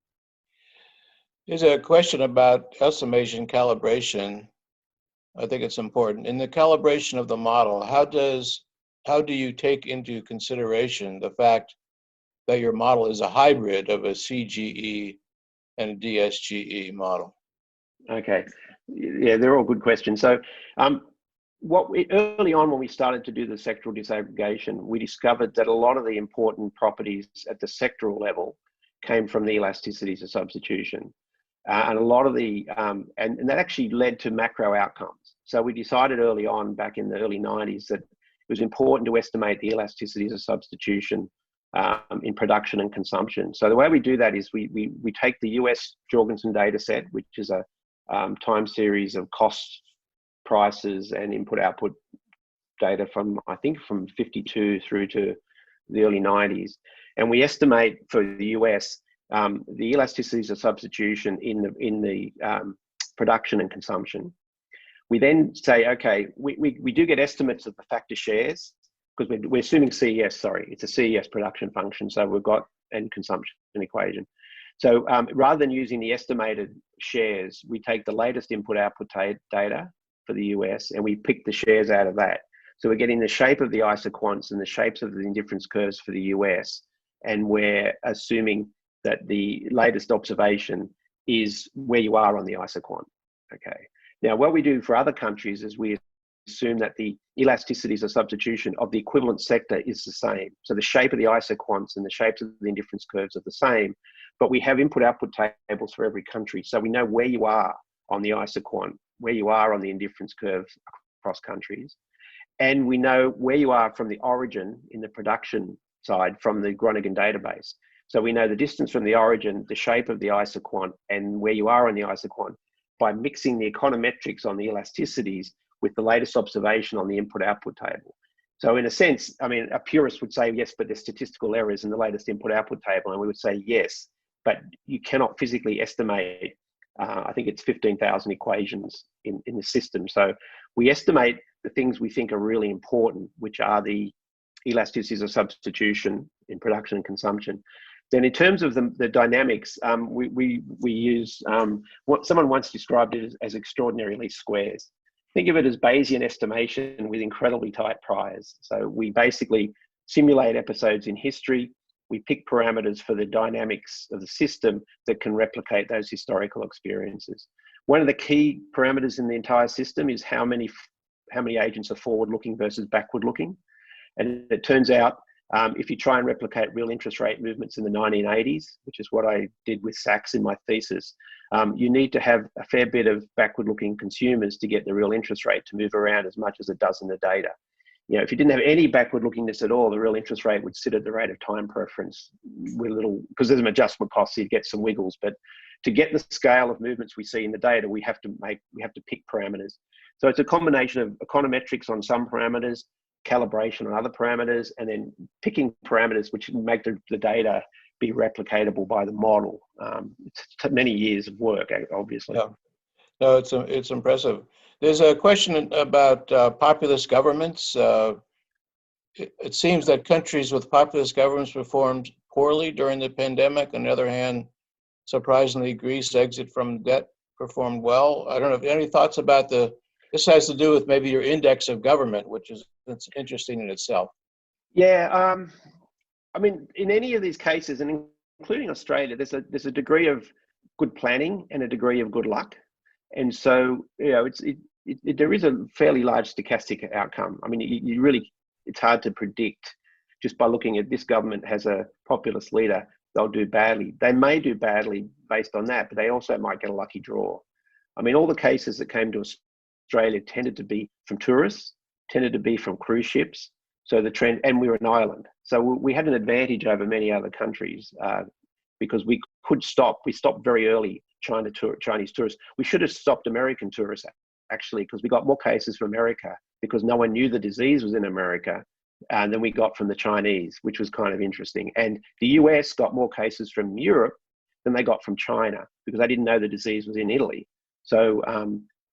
There's a question about estimation calibration. I think it's important. In the calibration of the model, how do you take into consideration the fact that your model is a hybrid of a CGE and a DSGE model? Okay, yeah, they're all good questions. So early on when we started to do the sectoral disaggregation, we discovered that a lot of the important properties at the sectoral level came from the elasticities of substitution. And a lot of and that actually led to macro outcomes. So we decided early on, back in the early 90s, that it was important to estimate the elasticities of substitution in production and consumption. So the way we do that is we take the US Jorgensen data set, which is a time series of costs, prices, and input-output data from, I think, from 52 through to the early 90s. And we estimate for the US the elasticities of substitution in the production and consumption. We then say, okay, we do get estimates of the factor shares, because we're assuming CES, sorry, it's a CES production function, so we've got and consumption equation. So rather than using the estimated shares, we take the latest input-output data for the US and we pick the shares out of that. So we're getting the shape of the isoquants and the shapes of the indifference curves for the US, and we're assuming that the latest observation is where you are on the isoquant. Okay. Now, what we do for other countries is we assume that the elasticities of substitution of the equivalent sector is the same. So the shape of the isoquants and the shapes of the indifference curves are the same, but we have input-output tables for every country. So we know where you are on the isoquant, where you are on the indifference curve across countries. And we know where you are from the origin in the production side from the Groningen database. So we know the distance from the origin, the shape of the isoquant, and where you are on the isoquant. by mixing the econometrics on the elasticities with the latest observation on the input-output table. So in a sense, I mean, a purist would say, yes, but there's statistical errors in the latest input-output table. And we would say, yes, but you cannot physically estimate, I think it's 15,000 equations in the system. So we estimate the things we think are really important, which are the elasticities of substitution in production and consumption. Then in terms of the dynamics, we use what someone once described it as extraordinary least squares. Think of it as Bayesian estimation with incredibly tight priors. So we basically simulate episodes in history. We pick parameters for the dynamics of the system that can replicate those historical experiences. One of the key parameters in the entire system is how many agents are forward-looking versus backward-looking. And it turns out, if you try and replicate real interest rate movements in the 1980s, which is what I did with Sachs in my thesis, you need to have a fair bit of backward-looking consumers to get the real interest rate to move around as much as it does in the data. You know, if you didn't have any backward-lookingness at all, the real interest rate would sit at the rate of time preference with little, because there's an adjustment cost, so you get some wiggles. But to get the scale of movements we see in the data, we have to pick parameters. So it's a combination of econometrics on some parameters, calibration on other parameters, and then picking parameters which make the data be replicatable by the model. It's many years of work, obviously. Yeah. No, it's impressive. There's a question about populist governments. It seems that countries with populist governments performed poorly during the pandemic. On the other hand, surprisingly, Greece exit from debt performed well. I don't know if any thoughts about this has to do with maybe your index of government, which is it's interesting in itself. Yeah, I mean, in any of these cases, and including Australia, there's a degree of good planning and a degree of good luck, and so you know there is a fairly large stochastic outcome. I mean, you really, it's hard to predict just by looking at this government has a populist leader, they'll do badly. They may do badly based on that, but they also might get a lucky draw. I mean, all the cases that came to Australia tended to be from tourists, tended to be from cruise ships. So the trend, and we were an island. So we had an advantage over many other countries because we could stop. We stopped very early Chinese tourists. We should have stopped American tourists actually, because we got more cases from America because no one knew the disease was in America, and then we got from the Chinese, which was kind of interesting. And the US got more cases from Europe than they got from China because they didn't know the disease was in Italy. So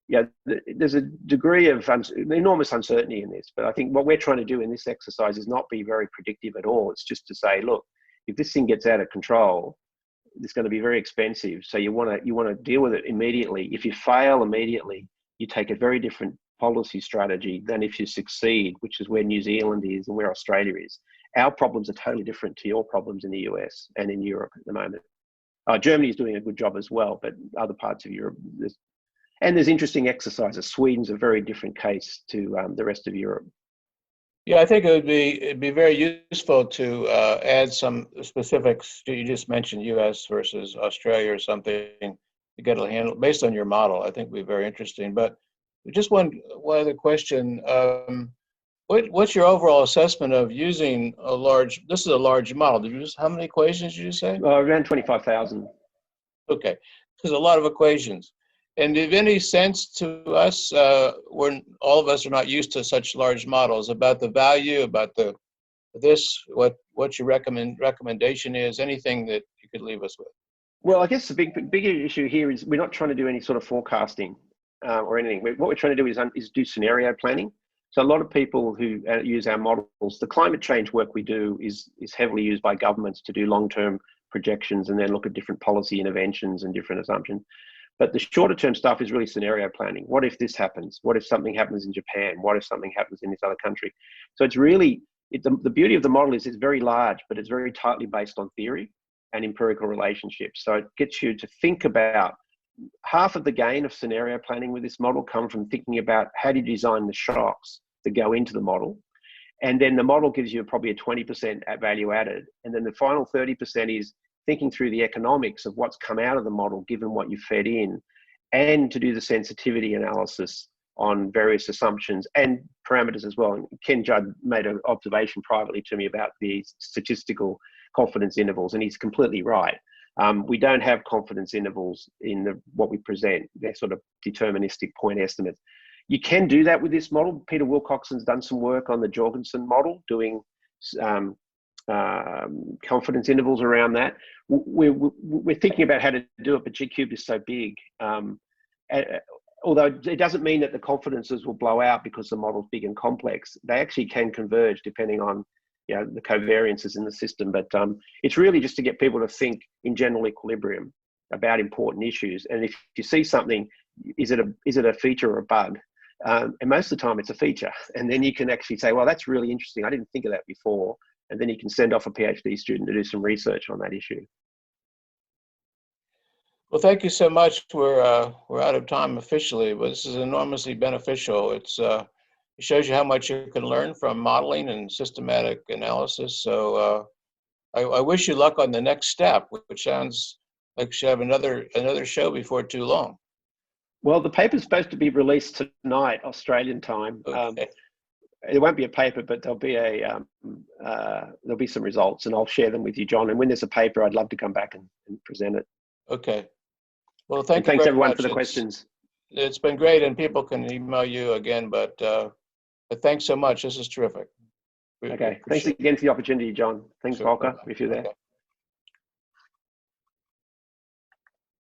yeah, there's a degree of enormous uncertainty in this, but I think what we're trying to do in this exercise is not be very predictive at all. It's just to say, look, if this thing gets out of control, it's going to be very expensive. So you want to deal with it immediately. If you fail immediately, you take a very different policy strategy than if you succeed, which is where New Zealand is and where Australia is. Our problems are totally different to your problems in the US and in Europe at the moment. Germany is doing a good job as well, but other parts of Europe, there's interesting exercises. Sweden's a very different case to the rest of Europe. Yeah, I think it'd be very useful to add some specifics. You just mentioned U.S. versus Australia or something to get a handle based on your model. I think would be very interesting. But just one other question: what's your overall assessment of using a large? This is a large model. How many equations did you say? Around 25,000. Okay, there's a lot of equations. And give any sense to us, when all of us are not used to such large models, about the value, about what your recommendation is, anything that you could leave us with? Well, I guess the bigger issue here is we're not trying to do any sort of forecasting or anything. What we're trying to do is do scenario planning. So a lot of people who use our models, the climate change work we do is heavily used by governments to do long-term projections and then look at different policy interventions and different assumptions. But the shorter term stuff is really scenario planning. What if this happens? What if something happens in Japan? What if something happens in this other country? So it's really, the beauty of the model is it's very large, but it's very tightly based on theory and empirical relationships. So it gets you to think about half of the gain of scenario planning with this model come from thinking about how do you design the shocks that go into the model. And then the model gives you probably a 20% value added. And then the final 30% is thinking through the economics of what's come out of the model, given what you fed in, and to do the sensitivity analysis on various assumptions and parameters as well. And Ken Judd made an observation privately to me about the statistical confidence intervals, and he's completely right. We don't have confidence intervals in what we present. They're sort of deterministic point estimates. You can do that with this model. Peter Wilcoxon's done some work on the Jorgensen model, doing confidence intervals around that. We're thinking about how to do it, but Gcube is so big. Although it doesn't mean that the confidences will blow out because the model's big and complex. They actually can converge depending on the covariances in the system. But it's really just to get people to think in general equilibrium about important issues. And if you see something, is it a feature or a bug? And most of the time it's a feature. And then you can actually say, well, that's really interesting. I didn't think of that before. And then you can send off a PhD student to do some research on that issue. Well, thank you so much. We're out of time officially, but this is enormously beneficial. It shows you how much you can learn from modeling and systematic analysis. So I wish you luck on the next step, which sounds like we should have another show before too long. Well, the paper's supposed to be released tonight, Australian time. Okay. It won't be a paper, but there'll be some results, and I'll share them with you, John. And when there's a paper, I'd love to come back and present it. Okay. Well, thanks everyone much for the questions. It's been great, and people can email you again, but thanks so much. This is terrific. Okay. Thanks again for the opportunity, John. Thanks, Volker, if you're there. Okay.